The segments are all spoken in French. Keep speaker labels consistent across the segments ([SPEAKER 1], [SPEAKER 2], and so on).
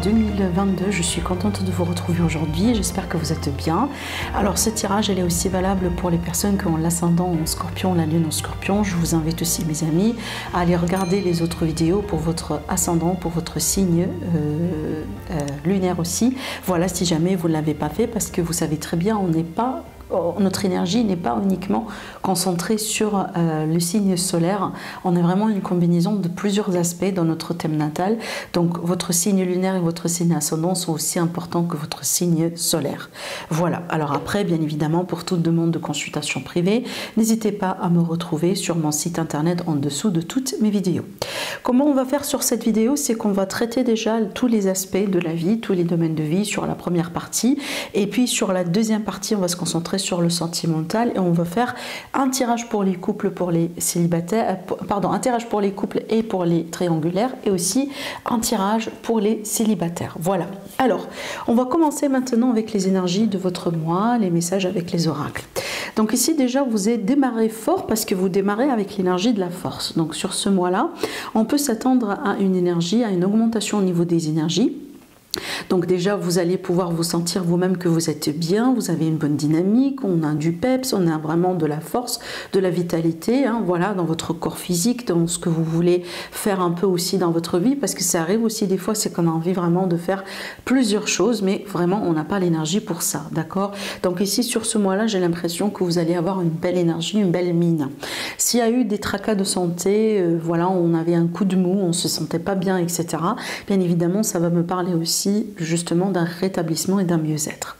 [SPEAKER 1] 2022. Je suis contente de vous retrouver aujourd'hui. J'espère que vous êtes bien. Alors ce tirage, elle est aussi valable pour les personnes qui ont l'ascendant en Scorpion, la lune en Scorpion. Je vous invite aussi, mes amis, à aller regarder les autres vidéos pour votre ascendant, pour votre signe lunaire aussi. Voilà, si jamais vous ne l'avez pas fait, parce que vous savez très bien, notre énergie n'est pas uniquement concentrée sur le signe solaire. On est vraiment une combinaison de plusieurs aspects dans notre thème natal. Donc votre signe lunaire et votre signe ascendant sont aussi importants que votre signe solaire. Voilà. Alors après, bien évidemment, pour toute demande de consultation privée, n'hésitez pas à me retrouver sur mon site internet en dessous de toutes mes vidéos. Comment on va faire sur cette vidéo? C'est qu'on va traiter déjà tous les aspects de la vie, tous les domaines de vie sur la première partie. Et puis sur la deuxième partie, on va se concentrer sur le sentimental et on va faire un tirage pour les couples, pour les célibataires, un tirage pour les couples et pour les triangulaires, et aussi un tirage pour les célibataires. Voilà. Alors, on va commencer maintenant avec les énergies de votre mois, les messages avec les oracles. Donc ici déjà vous êtes démarré fort parce que vous démarrez avec l'énergie de la force. Donc sur ce mois-là, on peut s'attendre à une énergie, à une augmentation au niveau des énergies. Donc déjà vous allez pouvoir vous sentir vous-même que vous êtes bien, vous avez une bonne dynamique, on a du peps, on a vraiment de la force, de la vitalité, hein, voilà, dans votre corps physique, dans ce que vous voulez faire un peu aussi dans votre vie, parce que ça arrive aussi des fois, c'est qu'on a envie vraiment de faire plusieurs choses, mais vraiment on n'a pas l'énergie pour ça, d'accord? Donc ici sur ce mois-là, j'ai l'impression que vous allez avoir une belle énergie, une belle mine. S'il y a eu des tracas de santé, voilà, on avait un coup de mou, on se sentait pas bien, etc. Bien évidemment, ça va me parler aussi justement d'un rétablissement et d'un mieux-être.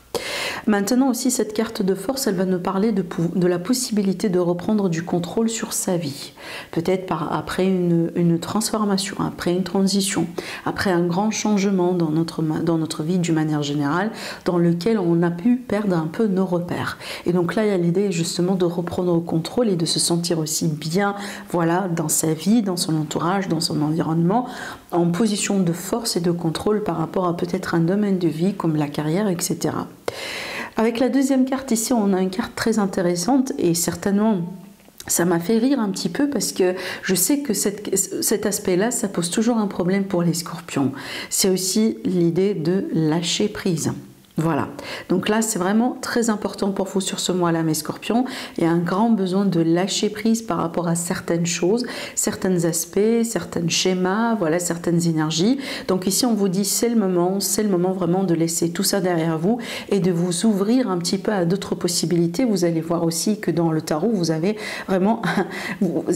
[SPEAKER 1] Maintenant aussi, cette carte de force, elle va nous parler de la possibilité de reprendre du contrôle sur sa vie. Peut-être après une transformation, après une transition, après un grand changement dans notre vie d'une manière générale, dans lequel on a pu perdre un peu nos repères. Et donc là, il y a l'idée justement de reprendre le contrôle et de se sentir aussi bien, voilà, dans sa vie, dans son entourage, dans son environnement, en position de force et de contrôle par rapport à peut-être un domaine de vie comme la carrière, etc. Avec la deuxième carte ici, on a une carte très intéressante et certainement ça m'a fait rire un petit peu parce que je sais que cet aspect-là, ça pose toujours un problème pour les scorpions. C'est aussi l'idée de lâcher prise. Voilà, donc là c'est vraiment très important pour vous sur ce mois-là, mes scorpions. Il y a un grand besoin de lâcher prise par rapport à certaines choses, certains aspects, certains schémas, voilà, certaines énergies. Donc ici on vous dit c'est le moment vraiment de laisser tout ça derrière vous et de vous ouvrir un petit peu à d'autres possibilités. Vous allez voir aussi que dans le tarot vous avez vraiment,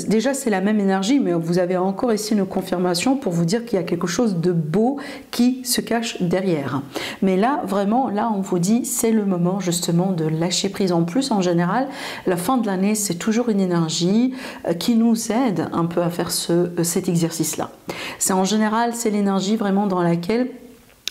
[SPEAKER 1] déjà c'est la même énergie, mais vous avez encore ici une confirmation pour vous dire qu'il y a quelque chose de beau qui se cache derrière. Mais là vraiment, là on vous dit c'est le moment justement de lâcher prise. En plus, en général, la fin de l'année c'est toujours une énergie qui nous aide un peu à faire cet exercice-là. C'est en général, c'est l'énergie vraiment dans laquelle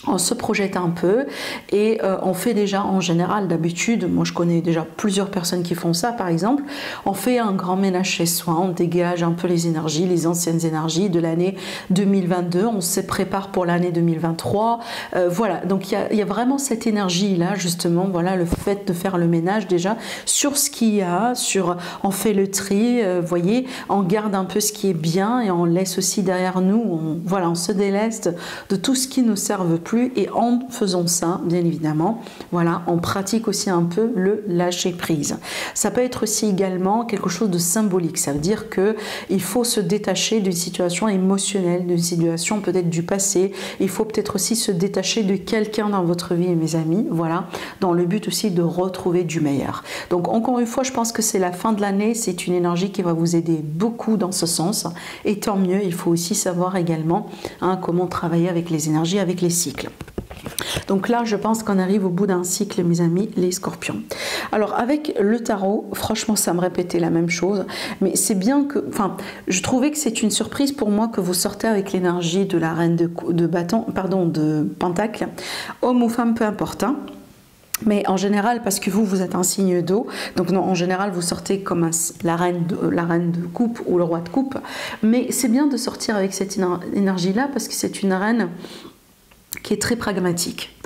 [SPEAKER 1] on se projette un peu et on fait déjà en général d'habitude, moi je connais déjà plusieurs personnes qui font ça par exemple, on fait un grand ménage chez soi, on dégage un peu les énergies, les anciennes énergies de l'année 2022, on se prépare pour l'année 2023, voilà, donc il y a vraiment cette énergie là justement, voilà, le fait de faire le ménage déjà sur ce qu'il y a, on fait le tri, voyez, on garde un peu ce qui est bien et on laisse aussi derrière nous, voilà, on se déleste de tout ce qui ne nous serve plus. Et en faisant ça, bien évidemment, voilà, on pratique aussi un peu le lâcher prise. Ça peut être aussi également quelque chose de symbolique. Ça veut dire que il faut se détacher d'une situation émotionnelle, d'une situation peut-être du passé. Il faut peut-être aussi se détacher de quelqu'un dans votre vie, mes amis. Voilà, dans le but aussi de retrouver du meilleur. Donc encore une fois, je pense que c'est la fin de l'année. C'est une énergie qui va vous aider beaucoup dans ce sens. Et tant mieux, il faut aussi savoir également comment travailler avec les énergies, avec les cycles. Donc là, je pense qu'on arrive au bout d'un cycle, mes amis, les scorpions. Alors, avec le tarot, franchement, ça me répétait la même chose. Mais c'est bien que... Enfin, je trouvais que c'est une surprise pour moi que vous sortez avec l'énergie de la reine de bâton, pardon, de pentacle. Homme ou femme, peu importe, hein. Mais en général, parce que vous êtes un signe d'eau, donc non, en général, vous sortez comme la reine de coupe ou le roi de coupe. Mais c'est bien de sortir avec cette énergie-là parce que c'est une reine qui est très pragmatique.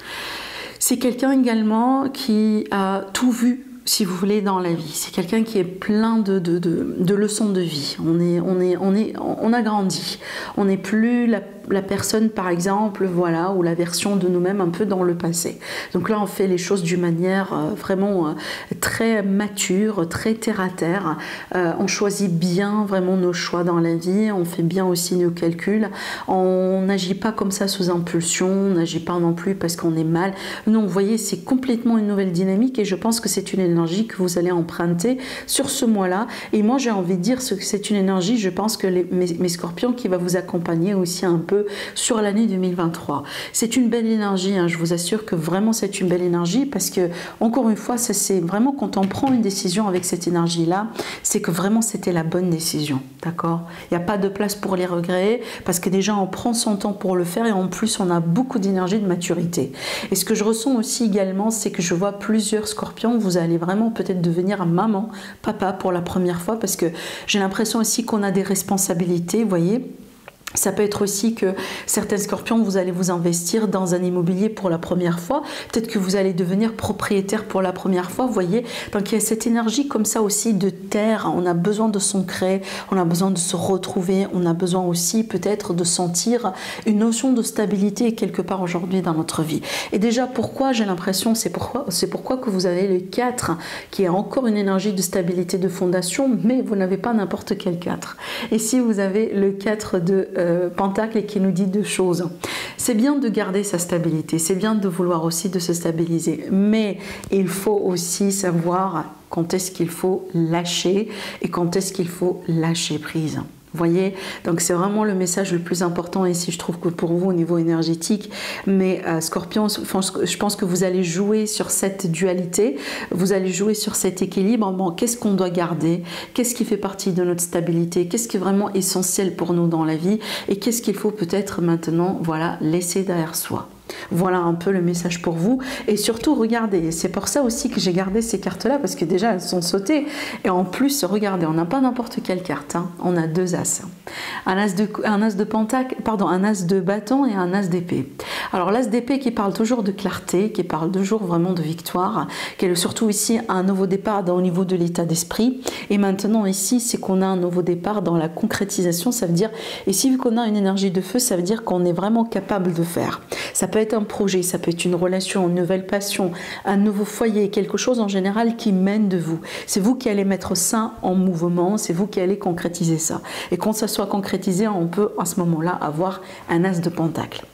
[SPEAKER 1] C'est quelqu'un également qui a tout vu, si vous voulez, dans la vie. C'est quelqu'un qui est plein de leçons de vie. On a grandi. On n'est plus la personne, par exemple, voilà, ou la version de nous-mêmes un peu dans le passé. Donc là, on fait les choses d'une manière vraiment très mature, très terre-à-terre. On choisit bien vraiment nos choix dans la vie, on fait bien aussi nos calculs. On n'agit pas comme ça sous impulsion, on n'agit pas non plus parce qu'on est mal. Non, vous voyez, c'est complètement une nouvelle dynamique et je pense que c'est une énergie que vous allez emprunter sur ce mois-là. Et moi, j'ai envie de dire que c'est une énergie, je pense que mes scorpions, qui va vous accompagner aussi un peu sur l'année 2023. C'est une belle énergie, hein, je vous assure que vraiment c'est une belle énergie parce que, encore une fois, c'est vraiment quand on prend une décision avec cette énergie-là, c'est que vraiment c'était la bonne décision, d'accord? Il n'y a pas de place pour les regrets parce que déjà on prend son temps pour le faire et en plus on a beaucoup d'énergie, de maturité. Et ce que je ressens aussi également, c'est que je vois plusieurs scorpions, vous allez vraiment peut-être devenir maman, papa pour la première fois parce que j'ai l'impression aussi qu'on a des responsabilités, vous voyez. Ça peut être aussi que certains scorpions, vous allez vous investir dans un immobilier pour la première fois. Peut-être que vous allez devenir propriétaire pour la première fois, vous voyez. Donc il y a cette énergie comme ça aussi de terre. On a besoin de s'ancrer, on a besoin de se retrouver, on a besoin aussi peut-être de sentir une notion de stabilité quelque part aujourd'hui dans notre vie. Et déjà, pourquoi j'ai l'impression, c'est pourquoi que vous avez le 4 qui est encore une énergie de stabilité de fondation, mais vous n'avez pas n'importe quel 4. Et si vous avez le 4 de Pentacle et qui nous dit deux choses. C'est bien de garder sa stabilité, c'est bien de vouloir aussi de se stabiliser, mais il faut aussi savoir quand est-ce qu'il faut lâcher et quand est-ce qu'il faut lâcher prise. Vous voyez, donc c'est vraiment le message le plus important ici, je trouve, que pour vous au niveau énergétique. Mais Scorpion, je pense que vous allez jouer sur cette dualité, vous allez jouer sur cet équilibre. Bon, qu'est-ce qu'on doit garder? Qu'est-ce qui fait partie de notre stabilité? Qu'est-ce qui est vraiment essentiel pour nous dans la vie? Et qu'est-ce qu'il faut peut-être maintenant, voilà, laisser derrière soi? Voilà un peu le message pour vous. Et surtout, regardez, c'est pour ça aussi que j'ai gardé ces cartes-là, parce que déjà, elles sont sautées. Et en plus, regardez, on n'a pas n'importe quelle carte. Hein. On a deux as. Un as de pentacle, pardon, un as de bâton et un as d'épée. Alors, l'as d'épée qui parle toujours de clarté, qui parle toujours vraiment de victoire, qui est surtout ici un nouveau départ au niveau de l'état d'esprit. Et maintenant, ici, c'est qu'on a un nouveau départ dans la concrétisation. Ça veut dire, ici, vu qu'on a une énergie de feu, ça veut dire qu'on est vraiment capable de faire. Ça peut être un projet, ça peut être une relation, une nouvelle passion, un nouveau foyer, quelque chose en général qui mène de vous. C'est vous qui allez mettre ça en mouvement, c'est vous qui allez concrétiser ça. Et quand ça soit concrétisé, on peut à ce moment-là avoir un as de pentacle.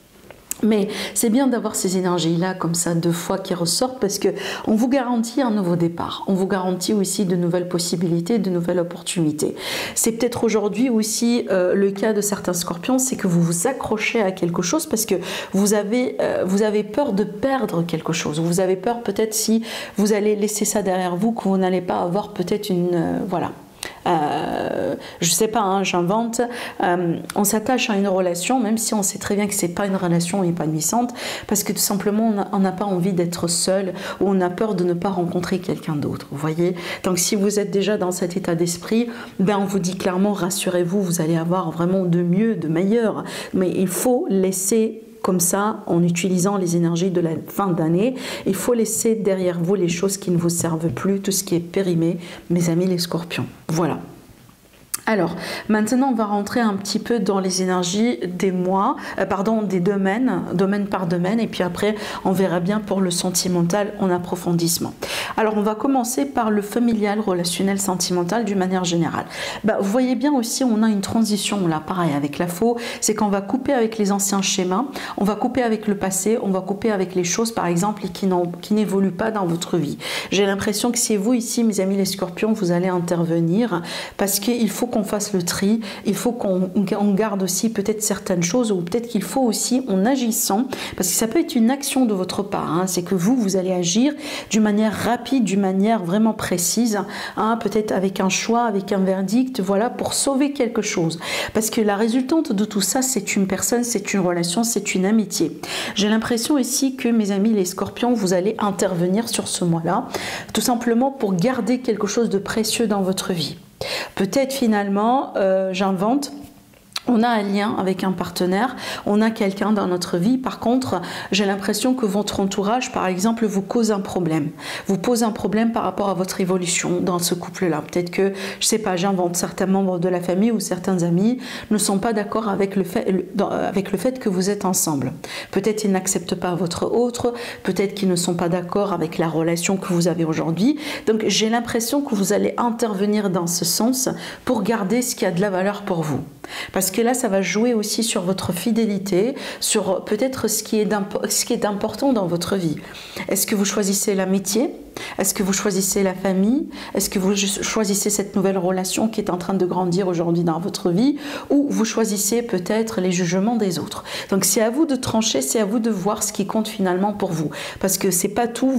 [SPEAKER 1] Mais c'est bien d'avoir ces énergies-là comme ça deux fois qui ressortent parce que on vous garantit un nouveau départ. On vous garantit aussi de nouvelles possibilités, de nouvelles opportunités. C'est peut-être aujourd'hui aussi le cas de certains scorpions, c'est que vous vous accrochez à quelque chose parce que vous avez peur de perdre quelque chose. Vous avez peur peut-être si vous allez laisser ça derrière vous, que vous n'allez pas avoir peut-être une... voilà. Je sais pas, hein, j'invente, on s'attache à une relation même si on sait très bien que c'est pas une relation épanouissante parce que tout simplement on n'a pas envie d'être seul ou on a peur de ne pas rencontrer quelqu'un d'autre, vous voyez. Donc si vous êtes déjà dans cet état d'esprit, ben on vous dit clairement, rassurez-vous, vous allez avoir vraiment de mieux, de meilleur, mais il faut laisser comme ça, en utilisant les énergies de la fin d'année, il faut laisser derrière vous les choses qui ne vous servent plus, tout ce qui est périmé, mes amis les scorpions. Voilà. Alors, maintenant, on va rentrer un petit peu dans les énergies des mois, des domaines, domaine par domaine, et puis après, on verra bien pour le sentimental en approfondissement. Alors, on va commencer par le familial, relationnel, sentimental d'une manière générale. Vous voyez bien aussi, on a une transition là, pareil, avec la faux, c'est qu'on va couper avec les anciens schémas, on va couper avec le passé, on va couper avec les choses, par exemple, qui n'évoluent pas dans votre vie. J'ai l'impression que c'est vous ici, mes amis les scorpions, vous allez intervenir, parce qu'il faut qu'on fasse le tri, il faut qu'on garde aussi peut-être certaines choses, ou peut-être qu'il faut aussi, en agissant, parce que ça peut être une action de votre part, hein, c'est que vous allez agir d'une manière rapide, d'une manière vraiment précise, hein, peut-être avec un choix, avec un verdict, voilà, pour sauver quelque chose. Parce que la résultante de tout ça, c'est une personne, c'est une relation, c'est une amitié. J'ai l'impression ici que, mes amis les scorpions, vous allez intervenir sur ce mois-là, tout simplement pour garder quelque chose de précieux dans votre vie. Peut-être finalement, j'invente, On a un lien avec un partenaire, on a quelqu'un dans notre vie. Par contre, j'ai l'impression que votre entourage, par exemple, vous cause un problème. Vous pose un problème par rapport à votre évolution dans ce couple-là. Peut-être que, je sais pas, j'invente, certains membres de la famille ou certains amis ne sont pas d'accord avec le fait que vous êtes ensemble. Peut-être ils n'acceptent pas votre autre, peut-être qu'ils ne sont pas d'accord avec la relation que vous avez aujourd'hui. Donc j'ai l'impression que vous allez intervenir dans ce sens pour garder ce qui a de la valeur pour vous. Parce que là, ça va jouer aussi sur votre fidélité, sur peut-être ce qui est important dans votre vie. Est-ce que vous choisissez l'amitié? Est-ce que vous choisissez la famille? Est-ce que vous choisissez cette nouvelle relation qui est en train de grandir aujourd'hui dans votre vie? Ou vous choisissez peut-être les jugements des autres? Donc c'est à vous de trancher, c'est à vous de voir ce qui compte finalement pour vous. Parce que c'est pas tout,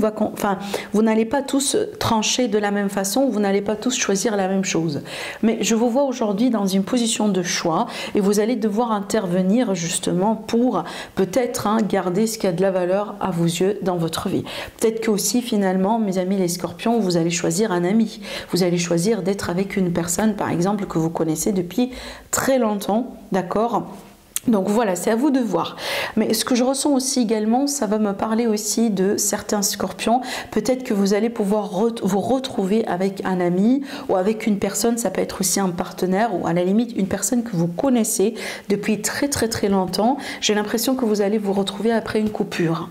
[SPEAKER 1] vous n'allez pas tous trancher de la même façon, vous n'allez pas tous choisir la même chose. Mais je vous vois aujourd'hui dans une position de choix et vous allez devoir intervenir justement pour peut-être garder ce qui a de la valeur à vos yeux dans votre vie. Peut-être que aussi finalement, mes amis les scorpions, vous allez choisir un ami. Vous allez choisir d'être avec une personne, par exemple, que vous connaissez depuis très longtemps, d'accord ? Donc voilà, c'est à vous de voir. Mais ce que je ressens aussi également, ça va me parler aussi de certains scorpions. Peut-être que vous allez pouvoir vous retrouver avec un ami ou avec une personne, ça peut être aussi un partenaire ou à la limite une personne que vous connaissez depuis très longtemps. J'ai l'impression que vous allez vous retrouver après une coupure.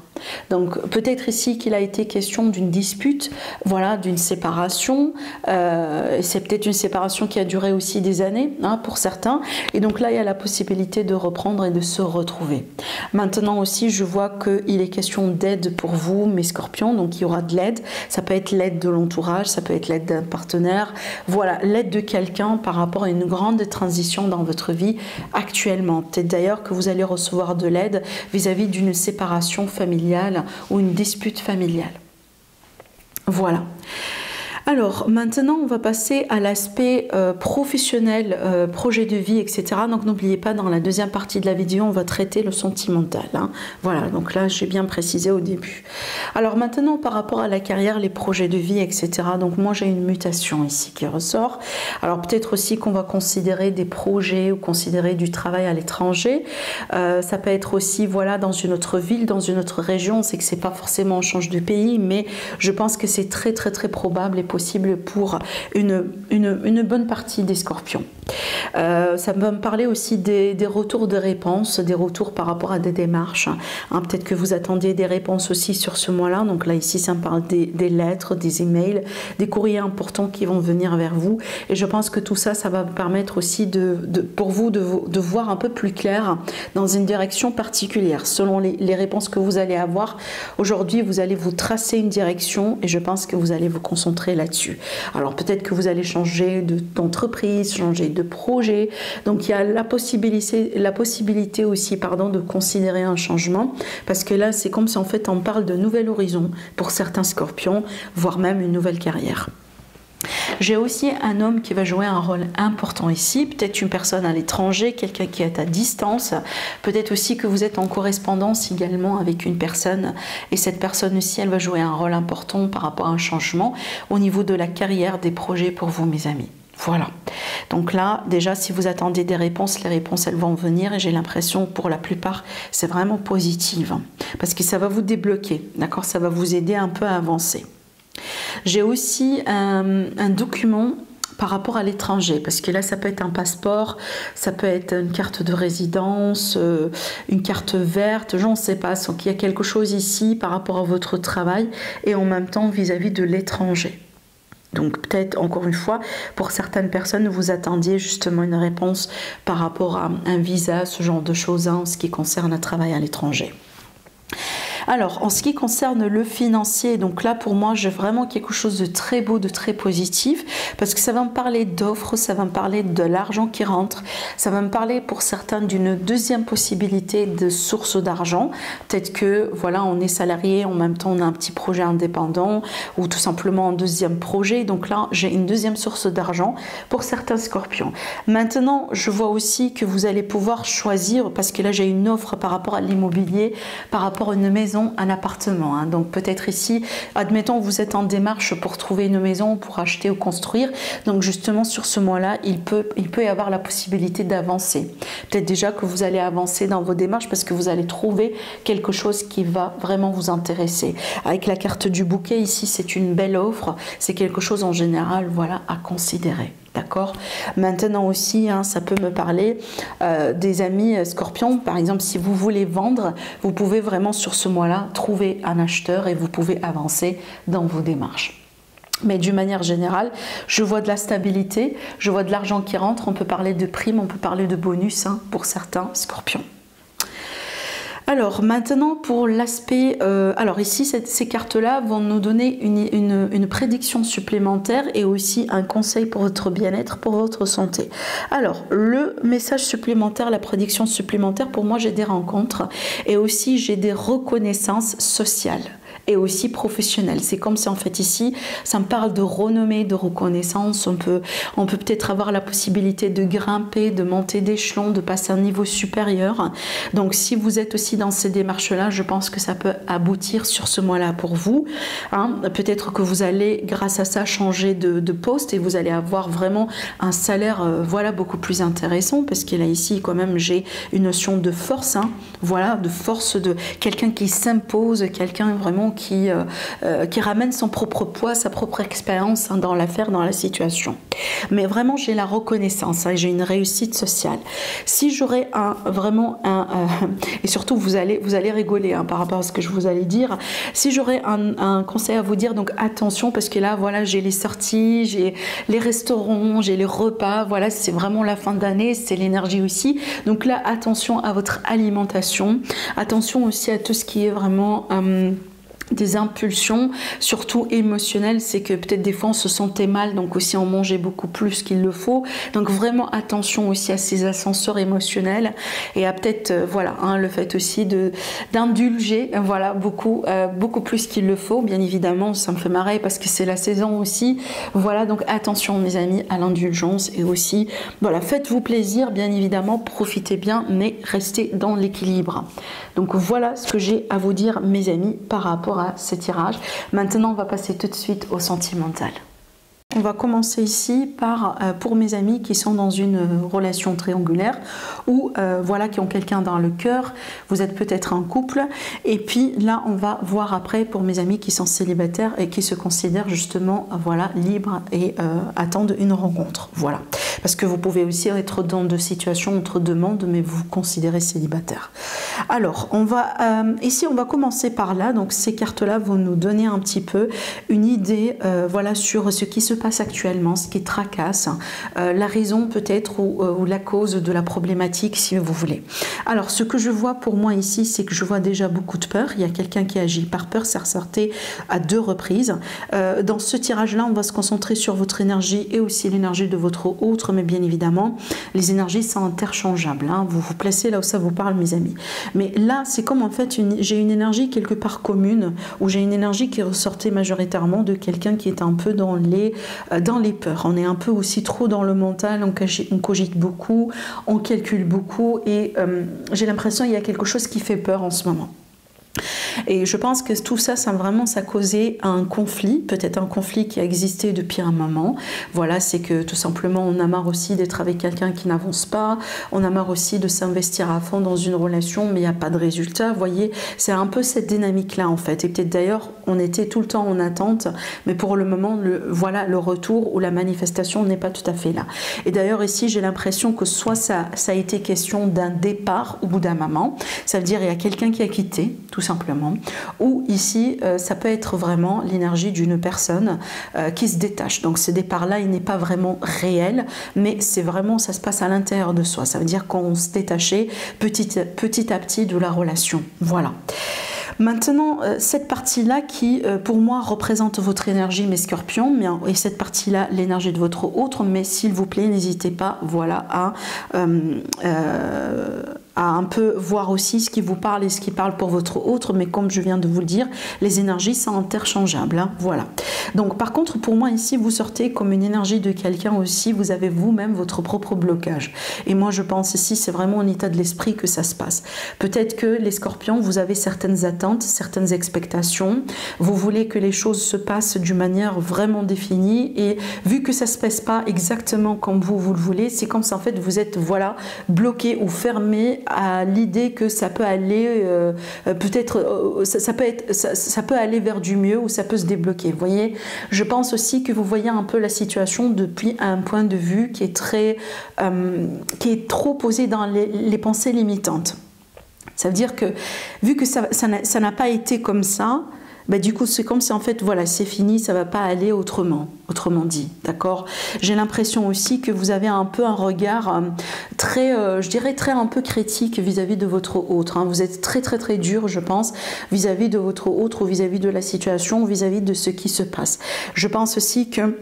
[SPEAKER 1] Donc peut-être ici qu'il a été question d'une dispute, voilà, d'une séparation. C'est peut-être une séparation qui a duré aussi des années pour certains. Et donc là, il y a la possibilité de reprendre et de se retrouver. Maintenant aussi, je vois qu'il est question d'aide pour vous, mes scorpions. Donc il y aura de l'aide. Ça peut être l'aide de l'entourage, ça peut être l'aide d'un partenaire. Voilà, l'aide de quelqu'un par rapport à une grande transition dans votre vie actuellement. Peut-être d'ailleurs que vous allez recevoir de l'aide vis-à-vis d'une séparation familiale ou une dispute familiale. Voilà. Alors maintenant on va passer à l'aspect professionnel, projet de vie, etc. Donc n'oubliez pas, dans la deuxième partie de la vidéo on va traiter le sentimental. Voilà, donc là j'ai bien précisé au début. Alors maintenant par rapport à la carrière, les projets de vie, etc. Donc moi j'ai une mutation ici qui ressort. Alors peut-être aussi qu'on va considérer des projets ou considérer du travail à l'étranger. Ça peut être aussi, voilà, dans une autre ville, dans une autre région. On sait que c'est pas forcément on change de pays, mais je pense que c'est très probable et possible pour une bonne partie des scorpions. Ça va me parler aussi des retours de réponses, des retours par rapport à des démarches. Peut-être que vous attendiez des réponses aussi sur ce mois-là. Donc là, ici, ça me parle des lettres, des emails, des courriers importants qui vont venir vers vous. Et je pense que tout ça, ça va vous permettre aussi pour vous de voir un peu plus clair dans une direction particulière. Selon les réponses que vous allez avoir, aujourd'hui, vous allez vous tracer une direction et je pense que vous allez vous concentrer là-dessus. Alors peut-être que vous allez changer d'entreprise, changer de projet. Donc il y a la possibilité aussi, de considérer un changement, parce que là c'est comme si en fait on parle de nouvel horizon pour certains scorpions, voire même une nouvelle carrière. J'ai aussi un homme qui va jouer un rôle important ici, peut-être une personne à l'étranger, quelqu'un qui est à distance, peut-être aussi que vous êtes en correspondance également avec une personne et cette personne aussi elle va jouer un rôle important par rapport à un changement au niveau de la carrière, des projets pour vous mes amis. Voilà, donc là déjà si vous attendez des réponses, les réponses elles vont venir et j'ai l'impression pour la plupart c'est vraiment positif parce que ça va vous débloquer, d'accord, ça va vous aider un peu à avancer. J'ai aussi un document par rapport à l'étranger, parce que là ça peut être un passeport, ça peut être une carte de résidence, une carte verte, je ne sais pas, donc il y a quelque chose ici par rapport à votre travail et en même temps vis-à-vis de l'étranger. Donc peut-être, encore une fois, pour certaines personnes, vous attendiez justement une réponse par rapport à un visa, ce genre de choses, en ce qui concerne un travail à l'étranger. Alors, en ce qui concerne le financier, donc là pour moi j'ai vraiment quelque chose de très beau, de très positif, parce que ça va me parler d'offres, ça va me parler de l'argent qui rentre, ça va me parler pour certains d'une deuxième possibilité de source d'argent. Peut-être que voilà, on est salarié, en même temps on a un petit projet indépendant ou tout simplement un deuxième projet, donc là j'ai une deuxième source d'argent pour certains scorpions. Maintenant je vois aussi que vous allez pouvoir choisir, parce que là j'ai une offre par rapport à l'immobilier, par rapport à une maison maison, un appartement. Hein. Donc peut-être ici, admettons vous êtes en démarche pour trouver une maison, pour acheter ou construire. Donc justement sur ce mois-là, il peut y avoir la possibilité d'avancer. Peut-être déjà que vous allez avancer dans vos démarches parce que vous allez trouver quelque chose qui va vraiment vous intéresser. Avec la carte du bouquet ici, c'est une belle offre. C'est quelque chose en général, voilà, à considérer. D'accord. Maintenant aussi, hein, ça peut me parler des amis scorpions. Par exemple, si vous voulez vendre, vous pouvez vraiment sur ce mois-là trouver un acheteur et vous pouvez avancer dans vos démarches. Mais d'une manière générale, je vois de la stabilité, je vois de l'argent qui rentre. On peut parler de primes, on peut parler de bonus hein, pour certains scorpions. Alors maintenant pour l'aspect, alors ici ces cartes-là vont nous donner une prédiction supplémentaire et aussi un conseil pour votre bien-être, pour votre santé. Alors le message supplémentaire, la prédiction supplémentaire, pour moi j'ai des rencontres et aussi j'ai des reconnaissances sociales et aussi professionnelle. C'est comme si en fait ici, ça me parle de renommée, de reconnaissance. On peut peut-être avoir la possibilité de grimper, de monter d'échelon, de passer à un niveau supérieur. Donc si vous êtes aussi dans ces démarches-là, je pense que ça peut aboutir sur ce mois-là pour vous. Hein. Peut-être que vous allez, grâce à ça, changer de poste et vous allez avoir vraiment un salaire voilà, beaucoup plus intéressant parce que là ici, quand même, j'ai une notion de force. Hein. Voilà, de force de quelqu'un qui s'impose, quelqu'un vraiment qui ramène son propre poids, sa propre expérience hein, dans l'affaire, dans la situation. Mais vraiment, j'ai la reconnaissance, hein, j'ai une réussite sociale. Si j'aurais et surtout vous allez rigoler hein, par rapport à ce que je vous allais dire, si j'aurais un conseil à vous dire, donc attention parce que là, voilà, j'ai les sorties, j'ai les restaurants, j'ai les repas, voilà, c'est vraiment la fin d'année, c'est l'énergie aussi. Donc là, attention à votre alimentation, attention aussi à tout ce qui est vraiment des impulsions, surtout émotionnelles, c'est que peut-être des fois on se sentait mal, donc aussi on mangeait beaucoup plus qu'il le faut. Donc vraiment attention aussi à ces ascenseurs émotionnels et à peut-être voilà hein, le fait aussi d'indulger voilà beaucoup plus qu'il le faut. Bien évidemment, ça me fait marrer parce que c'est la saison aussi. Voilà, donc attention mes amis à l'indulgence et aussi voilà, faites-vous plaisir, bien évidemment, profitez bien, mais restez dans l'équilibre. Donc voilà ce que j'ai à vous dire mes amis par rapport à ce tirage. Maintenant on va passer tout de suite au sentimental. On va commencer ici par, pour mes amis qui sont dans une relation triangulaire ou voilà, qui ont quelqu'un dans le cœur, vous êtes peut-être un couple, et puis là on va voir après pour mes amis qui sont célibataires et qui se considèrent justement voilà, libres et attendent une rencontre. Voilà, parce que vous pouvez aussi être dans deux situations entre deux mondes, mais vous vous considérez célibataire. Alors, ici on va commencer par là, donc ces cartes-là vont nous donner un petit peu une idée voilà, sur ce qui se passe actuellement, ce qui tracasse, la raison peut-être ou la cause de la problématique si vous voulez. Alors ce que je vois pour moi ici, c'est que je vois déjà beaucoup de peur. Il y a quelqu'un qui agit par peur, c'est ressorti à 2 reprises. Dans ce tirage-là, on va se concentrer sur votre énergie et aussi l'énergie de votre autre, mais bien évidemment, les énergies sont interchangeables. Hein. Vous vous placez là où ça vous parle, mes amis. Mais là, c'est comme en fait, j'ai une énergie quelque part commune, où j'ai une énergie qui ressortait majoritairement de quelqu'un qui est un peu dans les peurs. On est un peu aussi trop dans le mental, on cogite beaucoup, on calcule beaucoup et j'ai l'impression qu'il y a quelque chose qui fait peur en ce moment. Et je pense que tout ça, ça a causé un conflit, peut-être un conflit qui a existé depuis un moment. Voilà, c'est que tout simplement, on a marre aussi d'être avec quelqu'un qui n'avance pas, on a marre aussi de s'investir à fond dans une relation, mais il n'y a pas de résultat. Vous voyez, c'est un peu cette dynamique-là en fait. Et peut-être d'ailleurs, on était tout le temps en attente, mais pour le moment, voilà, le retour ou la manifestation n'est pas tout à fait là. Et d'ailleurs, ici, j'ai l'impression que soit ça a été question d'un départ au bout d'un moment, ça veut dire il y a quelqu'un qui a quitté, tout simplement. Ou ici, ça peut être vraiment l'énergie d'une personne qui se détache. Donc ce départ-là, il n'est pas vraiment réel, mais c'est vraiment, ça se passe à l'intérieur de soi. Ça veut dire qu'on se détachait petit à petit de la relation. Voilà. Maintenant, cette partie-là qui, pour moi, représente votre énergie, mes scorpions, et cette partie-là, l'énergie de votre autre, mais s'il vous plaît, n'hésitez pas, voilà, à à un peu voir aussi ce qui vous parle et ce qui parle pour votre autre, mais comme je viens de vous le dire, les énergies sont interchangeables, hein, voilà. Donc par contre, pour moi ici, vous sortez comme une énergie de quelqu'un aussi, vous avez vous-même votre propre blocage. Et moi je pense ici, c'est vraiment en état de l'esprit que ça se passe. Peut-être que les scorpions, vous avez certaines attentes, certaines expectations, vous voulez que les choses se passent d'une manière vraiment définie, et vu que ça se passe pas exactement comme vous le voulez, c'est comme ça en fait vous êtes voilà bloqué ou fermé à l'idée que ça peut aller peut-être ça peut aller vers du mieux, ou ça peut se débloquer. Vous voyez, je pense aussi que vous voyez un peu la situation depuis un point de vue qui est très qui est trop posé dans les pensées limitantes. Ça veut dire que vu que ça n'a pas été comme ça, bah, du coup c'est comme si en fait voilà c'est fini, ça va pas aller autrement dit, d'accord. J'ai l'impression aussi que vous avez un peu un regard très je dirais très un peu critique vis-à-vis de votre autre, hein. Vous êtes très dur, je pense, vis-à-vis de votre autre, ou vis-à-vis de la situation, vis-à-vis de ce qui se passe. Je pense aussi que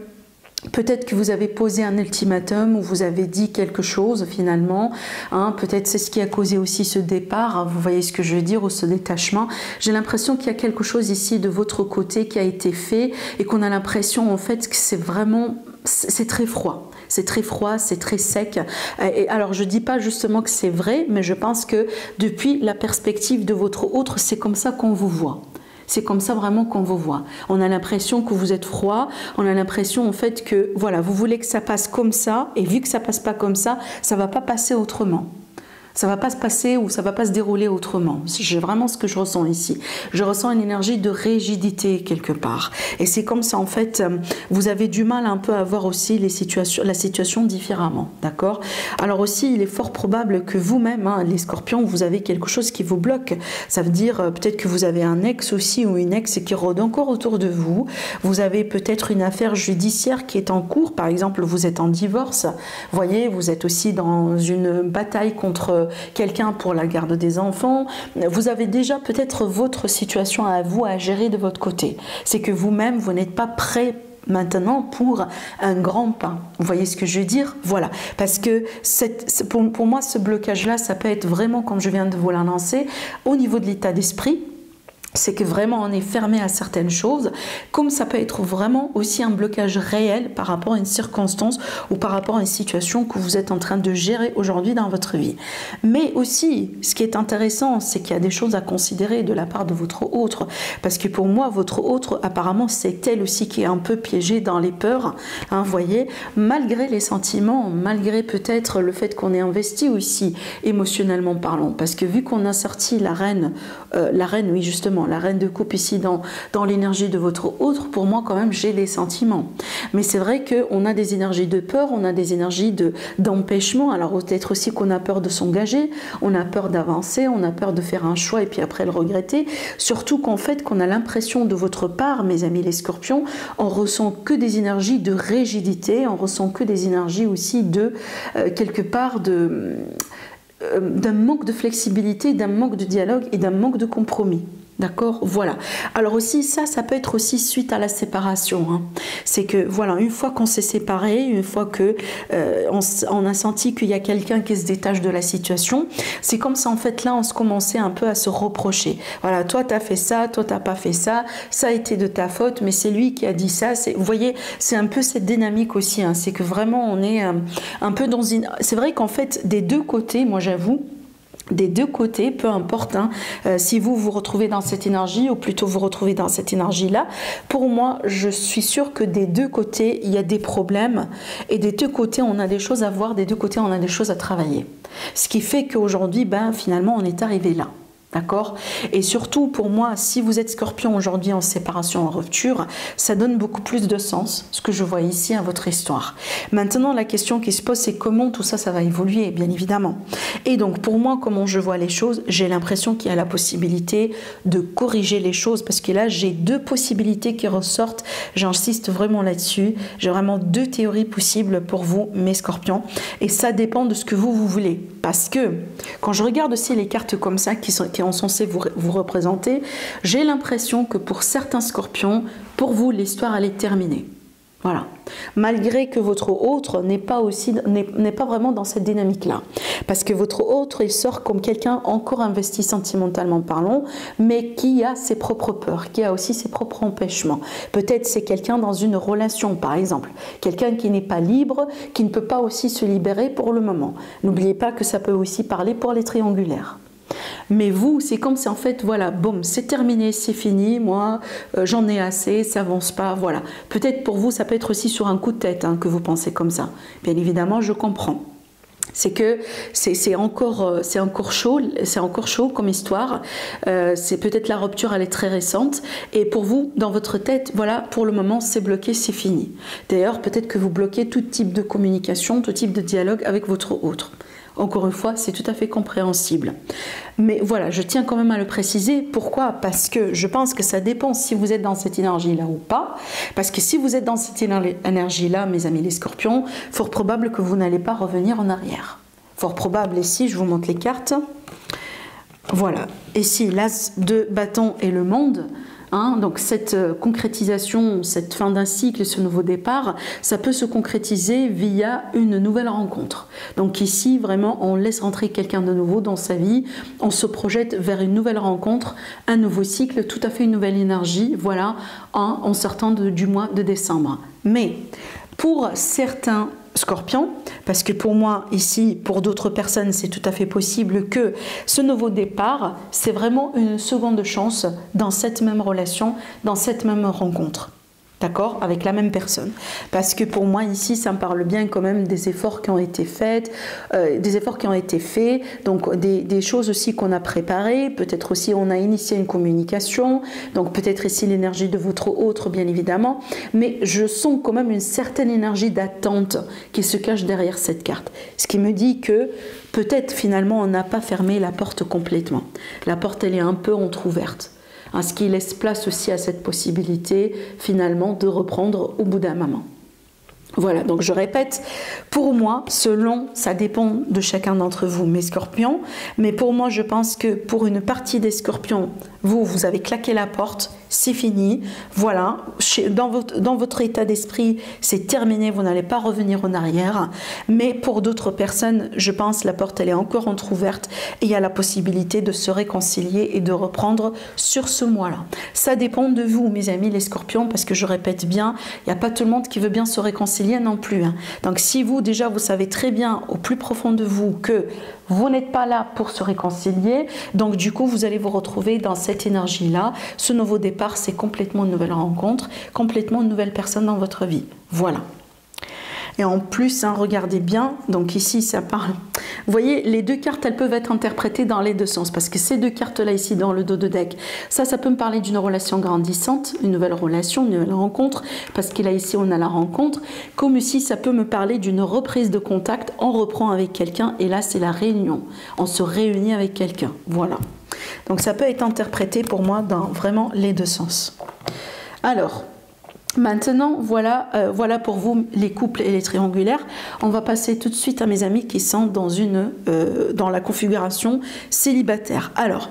[SPEAKER 1] peut-être que vous avez posé un ultimatum, ou vous avez dit quelque chose finalement, hein, peut-être c'est ce qui a causé aussi ce départ, hein, vous voyez ce que je veux dire, ou ce détachement. J'ai l'impression qu'il y a quelque chose ici de votre côté qui a été fait, et qu'on a l'impression en fait que c'est vraiment, c'est très froid. C'est très froid, c'est très sec. Et alors, je ne dis pas justement que c'est vrai, mais je pense que depuis la perspective de votre autre, c'est comme ça qu'on vous voit. C'est comme ça vraiment qu'on vous voit. On a l'impression que vous êtes froid, on a l'impression en fait que voilà, vous voulez que ça passe comme ça, et vu que ça passe pas comme ça ne va pas passer autrement. Ça va pas se passer, ou ça va pas se dérouler autrement. C'est vraiment ce que je ressens ici. Je ressens une énergie de rigidité quelque part. Et c'est comme ça en fait, vous avez du mal un peu à voir aussi la situation différemment, d'accord. Alors aussi, il est fort probable que vous-même, hein, les scorpions, vous avez quelque chose qui vous bloque. Ça veut dire peut-être que vous avez un ex aussi, ou une ex qui rôde encore autour de vous. Vous avez peut-être une affaire judiciaire qui est en cours. Par exemple, vous êtes en divorce. Vous voyez, vous êtes aussi dans une bataille contre quelqu'un pour la garde des enfants. Vous avez déjà peut-être votre situation à vous à gérer de votre côté. C'est que vous-même, vous n'êtes pas prêt maintenant pour un grand pas. Vous voyez ce que je veux dire? Voilà. Parce que pour moi, ce blocage-là, ça peut être vraiment, comme je viens de vous l'annoncer, au niveau de l'état d'esprit. C'est que vraiment on est fermé à certaines choses, comme ça peut être vraiment aussi un blocage réel par rapport à une circonstance, ou par rapport à une situation que vous êtes en train de gérer aujourd'hui dans votre vie. Mais aussi, ce qui est intéressant, c'est qu'il y a des choses à considérer de la part de votre autre, parce que pour moi, votre autre, apparemment, c'est elle aussi qui est un peu piégée dans les peurs, hein, vous voyez, malgré les sentiments, malgré peut-être le fait qu'on ait investi aussi émotionnellement parlant, parce que vu qu'on a sorti la reine, oui justement, la reine de coupe ici dans l'énergie de votre autre, pour moi quand même j'ai les sentiments. Mais c'est vrai qu'on a des énergies de peur, on a des énergies d'empêchement. Alors peut-être aussi qu'on a peur de s'engager, on a peur d'avancer, on a peur de faire un choix et puis après le regretter. Surtout qu'en fait qu'on a l'impression de votre part, mes amis les scorpions, on ressent que des énergies de rigidité, on ressent que des énergies aussi de quelque part d'un manque de flexibilité, d'un manque de dialogue et d'un manque de compromis. D'accord, voilà. Alors aussi, ça peut être aussi suite à la séparation, hein. C'est que, voilà, une fois qu'on s'est séparé, une fois que on a senti qu'il y a quelqu'un qui se détache de la situation, c'est comme ça, en fait, là, on se commençait un peu à se reprocher. Voilà, toi, t'as fait ça, toi, t'as pas fait ça, ça a été de ta faute, mais c'est lui qui a dit ça. Vous voyez, c'est un peu cette dynamique aussi, hein. C'est que vraiment, on est un peu dans une... C'est vrai qu'en fait, des deux côtés, moi, j'avoue, des deux côtés, peu importe, hein, si vous vous retrouvez dans cette énergie, ou plutôt vous retrouvez dans cette énergie-là, pour moi, je suis sûre que des deux côtés, il y a des problèmes, et des deux côtés, on a des choses à voir, des deux côtés, on a des choses à travailler. Ce qui fait qu'aujourd'hui, ben, finalement, on est arrivé là. D'accord? Et surtout, pour moi, si vous êtes scorpion aujourd'hui en séparation, en rupture, ça donne beaucoup plus de sens, ce que je vois ici à votre histoire. Maintenant, la question qui se pose, c'est comment tout ça, ça va évoluer, bien évidemment. Et donc, pour moi, comment je vois les choses, j'ai l'impression qu'il y a la possibilité de corriger les choses, parce que là, j'ai deux possibilités qui ressortent. J'insiste vraiment là-dessus. J'ai vraiment deux théories possibles pour vous, mes scorpions. Et ça dépend de ce que vous voulez. Parce que, quand je regarde aussi les cartes comme ça, qui sont censées vous représenter, j'ai l'impression que pour certains scorpions, pour vous, l'histoire, elle est terminée. Voilà. Malgré que votre autre n'est pas vraiment dans cette dynamique-là. Parce que votre autre, il sort comme quelqu'un encore investi sentimentalement parlant, mais qui a ses propres peurs, qui a aussi ses propres empêchements. Peut-être c'est quelqu'un dans une relation, par exemple. Quelqu'un qui n'est pas libre, qui ne peut pas aussi se libérer pour le moment. N'oubliez pas que ça peut aussi parler pour les triangulaires. Mais vous, c'est comme si en fait, voilà, boum, c'est terminé, c'est fini, moi, j'en ai assez, ça avance pas, voilà. Peut-être pour vous, ça peut être aussi sur un coup de tête que vous pensez comme ça. Bien évidemment, je comprends. C'est que c'est encore chaud comme histoire. C'est peut-être la rupture, elle est très récente. Et pour vous, dans votre tête, voilà, pour le moment, c'est bloqué, c'est fini. D'ailleurs, peut-être que vous bloquez tout type de communication, tout type de dialogue avec votre autre. Encore une fois, c'est tout à fait compréhensible. Mais voilà, je tiens quand même à le préciser. Pourquoi? Parce que je pense que ça dépend si vous êtes dans cette énergie-là ou pas. Parce que si vous êtes dans cette énergie-là, mes amis les scorpions, fort probable que vous n'allez pas revenir en arrière. Fort probable, ici, je vous montre les cartes. Voilà. Ici, l'as de bâton et le monde. Donc cette concrétisation, cette fin d'un cycle, ce nouveau départ, ça peut se concrétiser via une nouvelle rencontre. Donc ici, vraiment, on laisse rentrer quelqu'un de nouveau dans sa vie, on se projette vers une nouvelle rencontre, un nouveau cycle, tout à fait une nouvelle énergie, voilà, en sortant du mois de décembre. Mais pour certains Scorpion, parce que pour moi ici, pour d'autres personnes, c'est tout à fait possible que ce nouveau départ, c'est vraiment une seconde chance dans cette même relation, dans cette même rencontre. D'accord? Avec la même personne. Parce que pour moi, ici, ça me parle bien quand même des efforts qui ont été faits, donc des choses aussi qu'on a préparées, peut-être aussi on a initié une communication, donc peut-être ici l'énergie de votre autre, bien évidemment, mais je sens quand même une certaine énergie d'attente qui se cache derrière cette carte. Ce qui me dit que peut-être finalement on n'a pas fermé la porte complètement. La porte, elle est un peu entrouverte. Ce qui laisse place aussi à cette possibilité finalement de reprendre au bout d'un moment. Voilà, donc je répète, pour moi, ça dépend de chacun d'entre vous, mes scorpions, mais pour moi, je pense que pour une partie des scorpions, vous avez claqué la porte, c'est fini, voilà, dans votre état d'esprit, c'est terminé, vous n'allez pas revenir en arrière, mais pour d'autres personnes, je pense la porte, elle est encore entrouverte et il y a la possibilité de se réconcilier et de reprendre sur ce mois-là. Ça dépend de vous, mes amis, les scorpions, parce que je répète bien, il n'y a pas tout le monde qui veut bien se réconcilier non plus. Donc si vous, déjà, vous savez très bien au plus profond de vous que vous n'êtes pas là pour se réconcilier, donc du coup, vous allez vous retrouver dans cette énergie-là. Ce nouveau départ, c'est complètement une nouvelle rencontre, complètement une nouvelle personne dans votre vie. Voilà. Et en plus, regardez bien, donc ici, ça parle... Vous voyez, les deux cartes, elles peuvent être interprétées dans les deux sens, parce que ces deux cartes-là, ici, dans le dos de deck, ça peut me parler d'une relation grandissante, une nouvelle relation, une nouvelle rencontre, parce que là, ici, on a la rencontre, comme ici, ça peut me parler d'une reprise de contact, on reprend avec quelqu'un, et là, c'est la réunion. On se réunit avec quelqu'un, voilà. Donc, ça peut être interprété pour moi dans vraiment les deux sens. Alors... Maintenant, voilà pour vous les couples et les triangulaires. On va passer tout de suite à mes amis qui sont dans la configuration célibataire. Alors,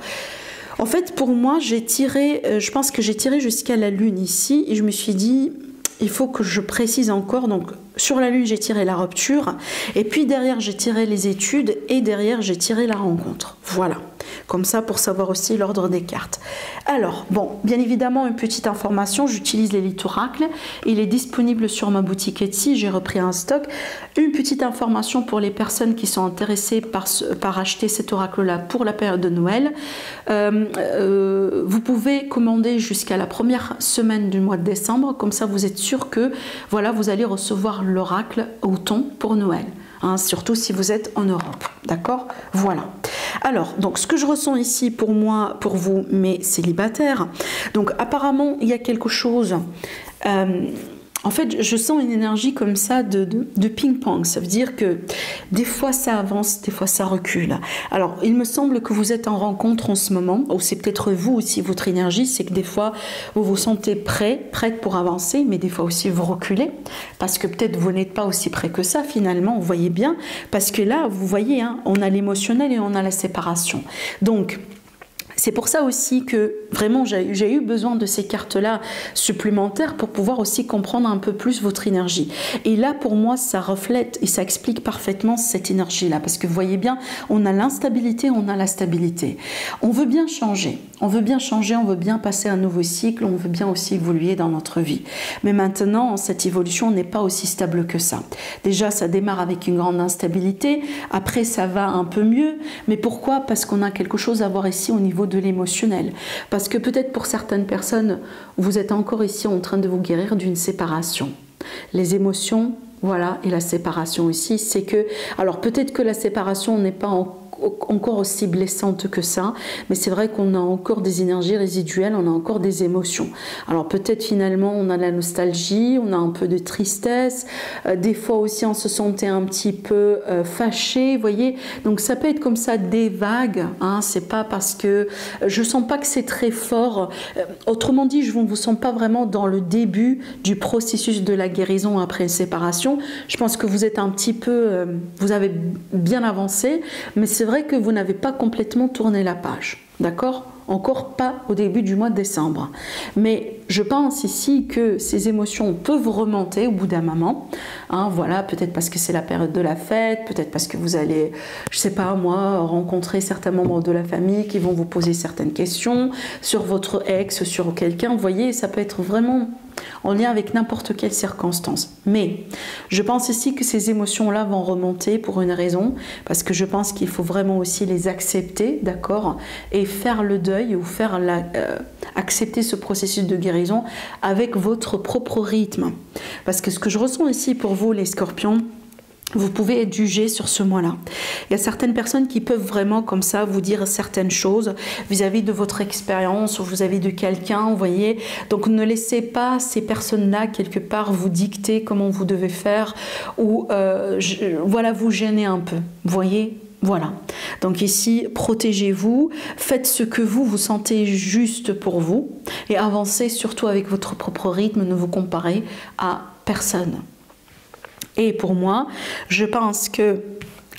[SPEAKER 1] en fait, pour moi, je pense que j'ai tiré jusqu'à la lune ici et je me suis dit, il faut que je précise encore. Donc, sur la lune, j'ai tiré la rupture et puis derrière, j'ai tiré les études et derrière, j'ai tiré la rencontre. Voilà. Comme ça, pour savoir aussi l'ordre des cartes. Alors, bon, bien évidemment, une petite information, j'utilise l'Élite Oracle. Il est disponible sur ma boutique Etsy, j'ai repris un stock. Une petite information pour les personnes qui sont intéressées par acheter cet oracle-là pour la période de Noël. Vous pouvez commander jusqu'à la première semaine du mois de décembre. Comme ça, vous êtes sûr que voilà, vous allez recevoir l'oracle au ton pour Noël. Surtout si vous êtes en Europe, d'accord? Voilà. Alors, donc ce que je ressens ici pour moi, pour vous, mes célibataires, donc apparemment il y a quelque chose, en fait je sens une énergie comme ça de ping-pong, ça veut dire que des fois ça avance, des fois ça recule. Alors il me semble que vous êtes en rencontre en ce moment, ou c'est peut-être vous aussi, votre énergie, c'est que des fois vous vous sentez prête pour avancer, mais des fois aussi vous reculez, parce que peut-être vous n'êtes pas aussi près que ça finalement, vous voyez bien, parce que là vous voyez, on a l'émotionnel et on a la séparation. Donc c'est pour ça aussi que vraiment j'ai eu besoin de ces cartes-là supplémentaires pour pouvoir aussi comprendre un peu plus votre énergie. Et là, pour moi, ça reflète et ça explique parfaitement cette énergie-là. Parce que vous voyez bien, on a l'instabilité, on a la stabilité. On veut bien changer, on veut bien changer, on veut bien passer un nouveau cycle, on veut bien aussi évoluer dans notre vie. Mais maintenant, cette évolution n'est pas aussi stable que ça. Déjà, ça démarre avec une grande instabilité, après ça va un peu mieux. Mais pourquoi? Parce qu'on a quelque chose à voir ici au niveau de l'émotionnel. Parce que peut-être pour certaines personnes, vous êtes encore ici en train de vous guérir d'une séparation. Les émotions, voilà, et la séparation aussi, c'est que... Alors peut-être que la séparation n'est pas encore aussi blessante que ça, mais c'est vrai qu'on a encore des énergies résiduelles, on a encore des émotions. Alors peut-être finalement on a la nostalgie, on a un peu de tristesse, des fois aussi on se sentait un petit peu fâché, vous voyez, donc ça peut être comme ça des vagues, hein, c'est pas parce que je sens pas que c'est très fort, autrement dit je ne vous sens pas vraiment dans le début du processus de la guérison après une séparation. Je pense que vous êtes un petit peu, vous avez bien avancé, mais c'est vrai que vous n'avez pas complètement tourné la page, d'accord? Encore pas au début du mois de décembre. Mais je pense ici que ces émotions peuvent remonter au bout d'un moment. Hein, voilà, peut-être parce que c'est la période de la fête, peut-être parce que vous allez, je sais pas moi, rencontrer certains membres de la famille qui vont vous poser certaines questions sur votre ex, sur quelqu'un. Vous voyez, ça peut être vraiment en lien avec n'importe quelle circonstance. Mais je pense ici que ces émotions-là vont remonter pour une raison, parce que je pense qu'il faut vraiment aussi les accepter, d'accord, et faire le deuil ou faire accepter ce processus de guérison avec votre propre rythme. Parce que ce que je ressens ici pour vous, les scorpions, vous pouvez être jugé sur ce mois-là. Il y a certaines personnes qui peuvent vraiment comme ça vous dire certaines choses vis-à-vis de votre expérience ou vis-à-vis de quelqu'un, vous voyez. Donc ne laissez pas ces personnes-là quelque part vous dicter comment vous devez faire ou voilà, vous gêner un peu, vous voyez. Voilà, donc ici, protégez-vous, faites ce que vous sentez juste pour vous et avancez surtout avec votre propre rythme, ne vous comparez à personne. Et pour moi, je pense que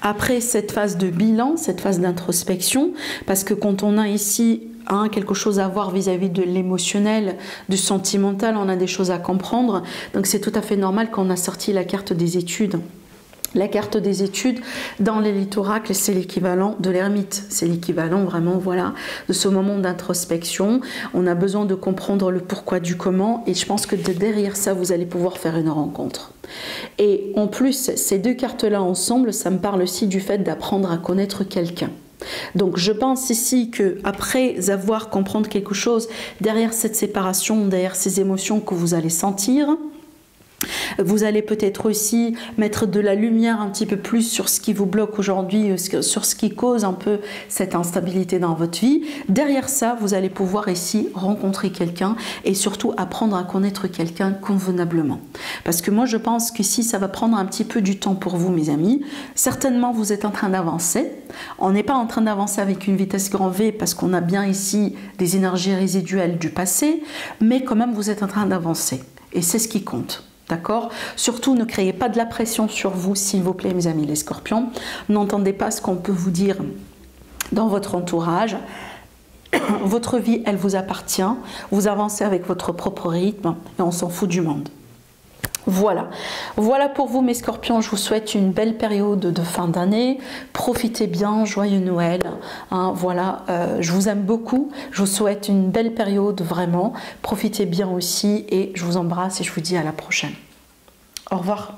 [SPEAKER 1] après cette phase de bilan, cette phase d'introspection, parce que quand on a ici quelque chose à voir vis-à-vis de l'émotionnel, du sentimental, on a des choses à comprendre, donc c'est tout à fait normal qu'on a sorti la carte des études. La carte des études dans l'élite oracle, c'est l'équivalent de l'ermite. C'est l'équivalent vraiment, voilà, de ce moment d'introspection. On a besoin de comprendre le pourquoi du comment et je pense que derrière ça, vous allez pouvoir faire une rencontre. Et en plus, ces deux cartes-là ensemble, ça me parle aussi du fait d'apprendre à connaître quelqu'un. Donc je pense ici que après avoir comprendre quelque chose, derrière cette séparation, derrière ces émotions que vous allez sentir, vous allez peut-être aussi mettre de la lumière un petit peu plus sur ce qui vous bloque aujourd'hui, sur ce qui cause un peu cette instabilité dans votre vie. Derrière ça, vous allez pouvoir ici rencontrer quelqu'un et surtout apprendre à connaître quelqu'un convenablement. Parce que moi, je pense qu'ici, ça va prendre un petit peu du temps pour vous, mes amis. Certainement, vous êtes en train d'avancer. On n'est pas en train d'avancer avec une vitesse grand V parce qu'on a bien ici des énergies résiduelles du passé, mais quand même, vous êtes en train d'avancer. Et c'est ce qui compte. D'accord? Surtout, ne créez pas de la pression sur vous, s'il vous plaît, mes amis les scorpions. N'entendez pas ce qu'on peut vous dire dans votre entourage. Votre vie, elle vous appartient. Vous avancez avec votre propre rythme et on s'en fout du monde. Voilà. Voilà pour vous, mes scorpions. Je vous souhaite une belle période de fin d'année. Profitez bien. Joyeux Noël. Hein, voilà. Je vous aime beaucoup. Je vous souhaite une belle période, vraiment. Profitez bien aussi et je vous embrasse et je vous dis à la prochaine. Au revoir.